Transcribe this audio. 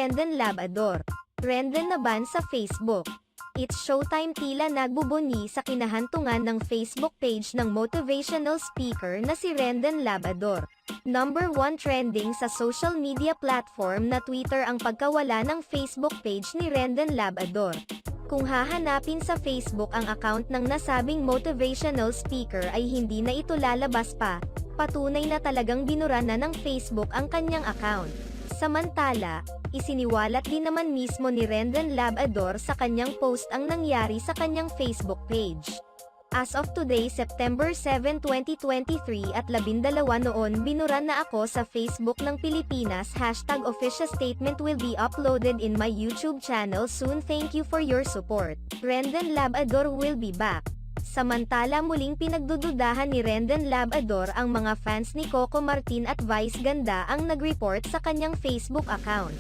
Rendon Labrador. Rendon na ban sa Facebook. It's showtime, tila nagbubuni sa kinahantungan ng Facebook page ng motivational speaker na si Rendon Labrador. Number 1 trending sa social media platform na Twitter ang pagkawala ng Facebook page ni Rendon Labrador. Kung hahanapin sa Facebook ang account ng nasabing motivational speaker ay hindi na ito lalabas pa, patunay na talagang binura na ng Facebook ang kanyang account. Samantala, isiniwalat din naman mismo ni Rendon Labrador sa kanyang post ang nangyari sa kanyang Facebook page. As of today, September 7, 2023 at 12 noon, binura na ako sa Facebook ng Pilipinas. #official statement will be uploaded in my YouTube channel soon. Thank you for your support. Rendon Labrador will be back. Samantala, muling pinagdududahan ni Rendon Labrador ang mga fans ni Coco Martin at Vice Ganda ang nag-report sa kanyang Facebook account.